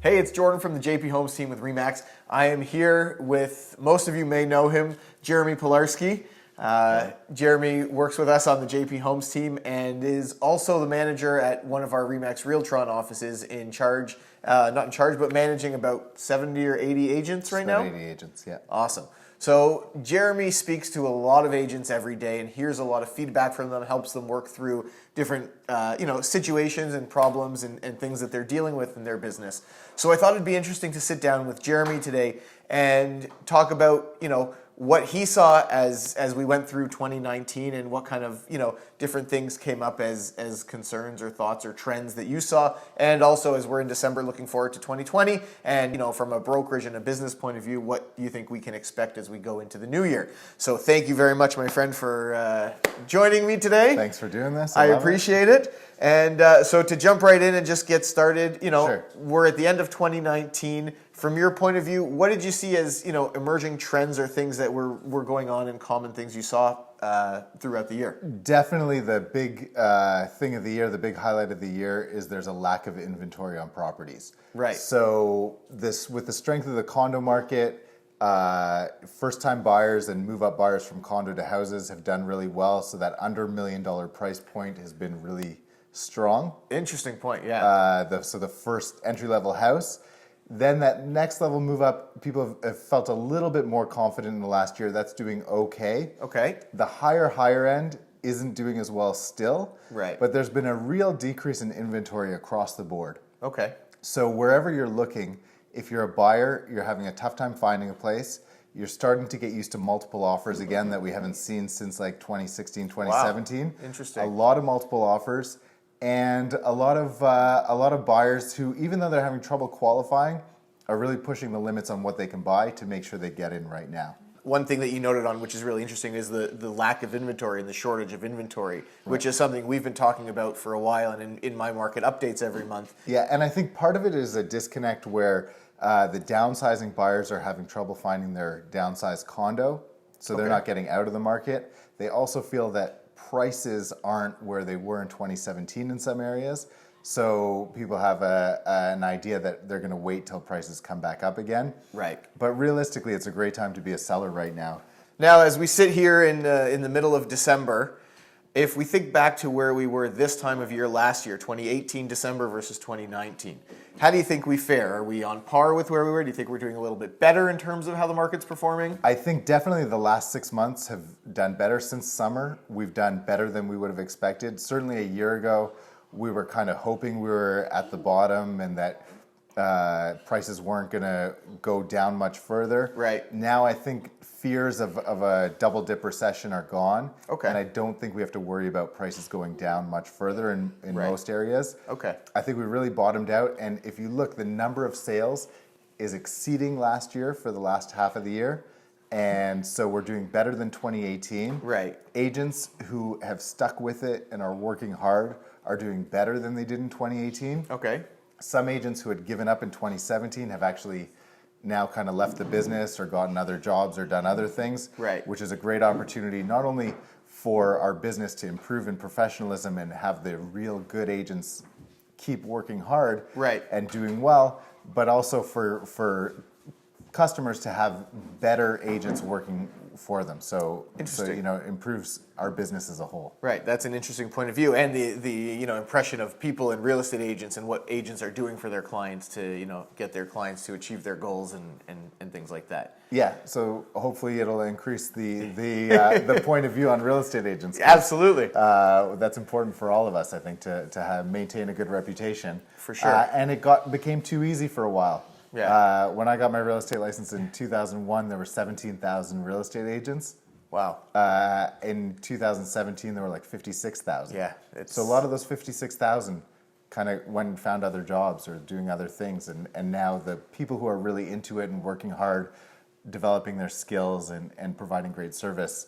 Hey, it's Jordan from the JP Homes team with Remax. I am here with, most of you may know him, Jeremy Pilarski. Jeremy works with us on the JP Homes team and is also the manager at one of our Remax Realtron offices in charge, not in charge, but managing about 70 or 80 agents right now? 80 agents, yeah. Awesome. So Jeremy speaks to a lot of agents every day and hears a lot of feedback from them, helps them work through different situations and problems and things that they're dealing with in their business. So I thought it'd be interesting to sit down with Jeremy today and talk about, what he saw as we went through 2019 and what kind of, different things came up as concerns or thoughts or trends that you saw. And also as we're in December looking forward to 2020 and, from a brokerage and a business point of view, what do you think we can expect as we go into the new year? So thank you very much, my friend, for joining me today. Thanks for doing this. I appreciate it. And so to jump right in and just get started, Sure. We're at the end of 2019. From your point of view, what did you see as, emerging trends or things that were going on and common things you saw throughout the year? Definitely the big thing of the year, the big highlight of the year is there's a lack of inventory on properties. Right. So with the strength of the condo market, first-time buyers and move-up buyers from condo to houses have done really well. So that under $1 million price point has been really strong. Interesting point, yeah. So the first entry-level house. Then that next level move up, people have felt a little bit more confident in the last year. That's doing okay. Okay. The higher end isn't doing as well still. Right. But there's been a real decrease in inventory across the board. Okay. So wherever you're looking, if you're a buyer, you're having a tough time finding a place. You're starting to get used to multiple offers again that we haven't seen since like 2016, 2017. Wow. Interesting. A lot of multiple offers. And a lot of buyers who, even though they're having trouble qualifying, are really pushing the limits on what they can buy to make sure they get in right now. One thing that you noted on, which is really interesting, is the lack of inventory and the shortage of inventory, which is something we've been talking about for a while and in my market updates every month. Yeah, and I think part of it is a disconnect where the downsizing buyers are having trouble finding their downsized condo, so they're not getting out of the market. They also feel that prices aren't where they were in 2017 in some areas. So people have an idea that they're going to wait till prices come back up again. Right. But realistically, it's a great time to be a seller right now. Now, as we sit here in the middle of December, if we think back to where we were this time of year last year, 2018 December versus 2019, how do you think we fare? Are we on par with where we were? Do you think we're doing a little bit better in terms of how the market's performing? I think definitely the last 6 months have done better since summer. We've done better than we would have expected. Certainly a year ago, we were kind of hoping we were at the bottom and that prices weren't going to go down much further. Right. Now I think fears of a double dip recession are gone. Okay. And I don't think we have to worry about prices going down much further in most areas. Okay. I think we really bottomed out. And if you look, the number of sales is exceeding last year for the last half of the year. And so we're doing better than 2018. Right. Agents who have stuck with it and are working hard are doing better than they did in 2018. Okay. Some agents who had given up in 2017 have actually now kind of left the business or gotten other jobs or done other things, Right. which is a great opportunity not only for our business to improve in professionalism and have the real good agents keep working hard Right. and doing well, but also for customers to have better agents working for them. So improves our business as a whole. Right, that's an interesting point of view, and the impression of people and real estate agents and what agents are doing for their clients to get their clients to achieve their goals and things like that. Yeah, so hopefully it'll increase the point of view on real estate agents. Absolutely, that's important for all of us, I think, to maintain a good reputation. For sure. And it became too easy for a while. Yeah. When I got my real estate license in 2001, there were 17,000 real estate agents. Wow. In 2017, there were like 56,000. Yeah. So a lot of those 56,000 kind of went and found other jobs or doing other things. And now the people who are really into it and working hard, developing their skills and providing great service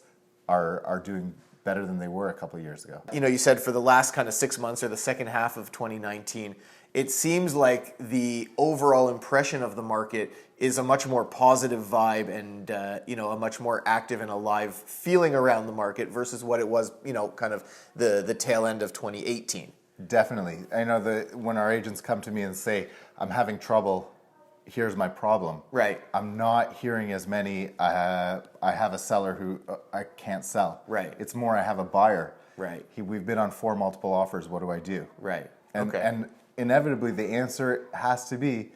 are doing better than they were a couple of years ago. You said for the last kind of 6 months or the second half of 2019, it seems like the overall impression of the market is a much more positive vibe and a much more active and alive feeling around the market versus what it was, kind of the tail end of 2018. Definitely. I know that when our agents come to me and say, I'm having trouble, here's my problem. Right. I'm not hearing as many, I have a seller who I can't sell. Right. It's more, I have a buyer. Right. We've been on 4 multiple offers. What do I do? Right. And, Okay. and inevitably, the answer has to be,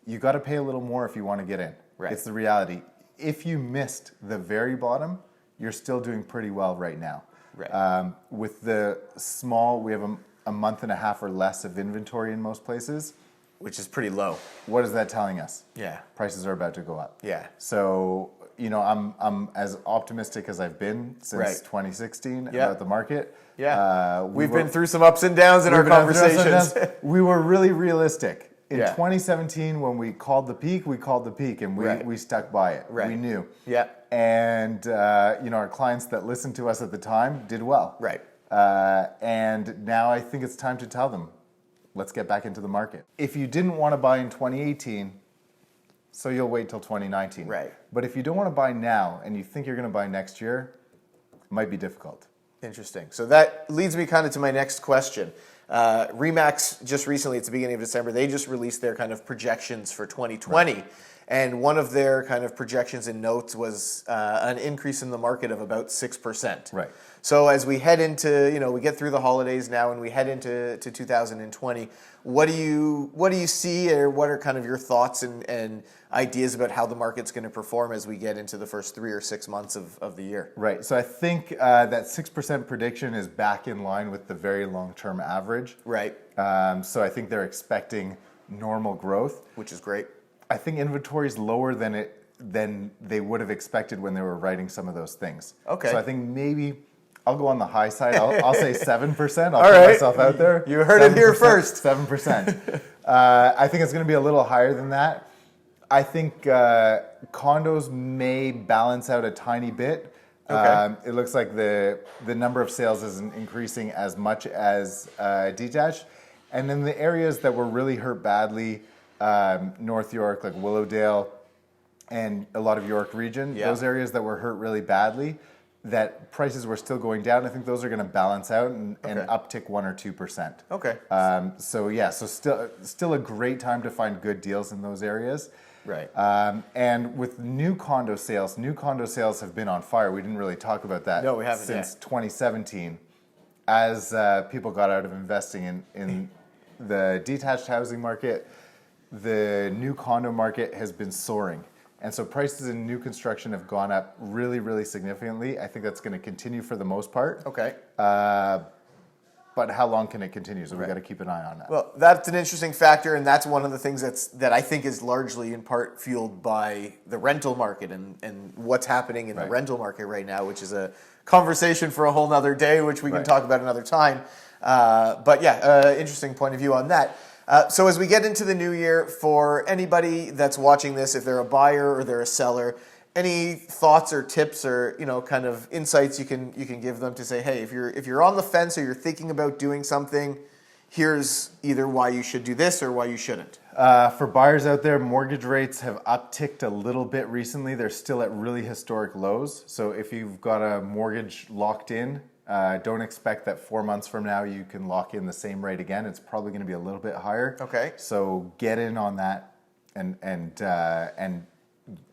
you got to pay a little more if you want to get in. Right. It's the reality. If you missed the very bottom, you're still doing pretty well right now. Right. With the small, we have a month and a half or less of inventory in most places. Which is pretty low. What is that telling us? Yeah. Prices are about to go up. Yeah. So, I'm as optimistic as I've been since Right. 2016 Yeah. about the market. Yeah. We've been through some ups and downs in our conversations. We were really realistic. In Yeah. 2017, when we called the peak, and Right. we stuck by it. Right. We knew. Yeah. And, our clients that listened to us at the time did well. Right. And now I think it's time to tell them, let's get back into the market. If you didn't want to buy in 2018, so you'll wait till 2019. Right. But if you don't want to buy now and you think you're going to buy next year, it might be difficult. Interesting. So that leads me kind of to my next question. Remax just recently, at the beginning of December, they just released their kind of projections for 2020. Right. And one of their kind of projections and notes was an increase in the market of about 6%. Right. So as we head into, we get through the holidays now and we head into 2020, what do you see, or what are kind of your thoughts and ideas about how the market's going to perform as we get into the first 3 or 6 months of the year? Right. So I think that 6% prediction is back in line with the very long-term average. Right. So I think they're expecting normal growth, which is great. I think inventory is lower than they would have expected when they were writing some of those things. Okay. So I think maybe I'll go on the high side. I'll say 7%. I'll All put right. myself out there. You heard it here first. 7%. I think it's going to be a little higher than that. I think condos may balance out a tiny bit. Okay. It looks like the number of sales isn't increasing as much as detached. And in the areas that were really hurt badly, North York, like Willowdale, and a lot of York region, those areas that were hurt really badly, that prices were still going down. I think those are going to balance out and uptick 1 or 2%. Okay. So still a great time to find good deals in those areas. Right. And with new condo sales have been on fire. We didn't really talk about that. No, we haven't since 2017, as people got out of investing in the detached housing market. The new condo market has been soaring. And so prices in new construction have gone up really, really significantly. I think that's going to continue for the most part. Okay. But how long can it continue? So we've got to keep an eye on that. Well, that's an interesting factor, and that's one of the things that I think is largely in part fueled by the rental market and what's happening in the rental market right now, which is a conversation for a whole nother day, which we can talk about another time. But interesting point of view on that. So as we get into the new year, for anybody that's watching this, if they're a buyer or they're a seller, any thoughts or tips or kind of insights you can give them to say, hey, if you're on the fence or you're thinking about doing something, here's either why you should do this or why you shouldn't. For buyers out there, mortgage rates have upticked a little bit recently. They're still at really historic lows. So if you've got a mortgage locked in, don't expect that 4 months from now you can lock in the same rate again. It's probably going to be a little bit higher. Okay. So get in on that and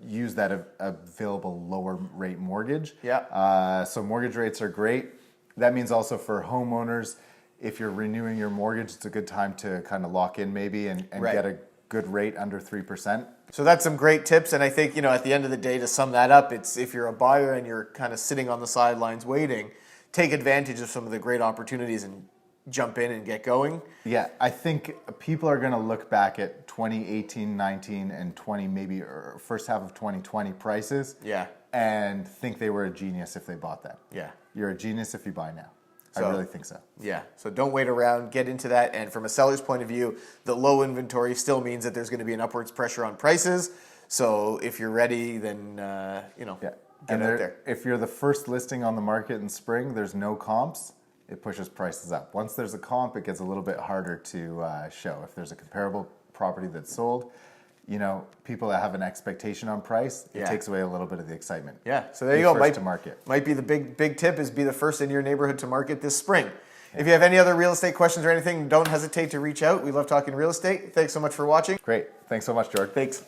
use that available lower rate mortgage. Yeah. So mortgage rates are great. That means also for homeowners, if you're renewing your mortgage, it's a good time to kind of lock in maybe and get a good rate under 3%. So that's some great tips, and I think at the end of the day, to sum that up, it's if you're a buyer and you're kind of sitting on the sidelines waiting, take advantage of some of the great opportunities and jump in and get going. Yeah, I think people are going to look back at 2018, 19, and 20, maybe first half of 2020 prices. Yeah. And think they were a genius if they bought that. Yeah. You're a genius if you buy now. So, I really think so. Yeah. So don't wait around. Get into that. And from a seller's point of view, the low inventory still means that there's going to be an upwards pressure on prices. So if you're ready, then get out there. If you're the first listing on the market in spring, there's no comps. It pushes prices up. Once there's a comp, it gets a little bit harder to show. If there's a comparable property that's sold, people that have an expectation on price, it takes away a little bit of the excitement. Yeah, so there you go. First to market. Might be the big tip is be the first in your neighborhood to market this spring. If you have any other real estate questions or anything, don't hesitate to reach out. We love talking real estate. Thanks so much for watching. Great. Thanks so much, George. Thanks.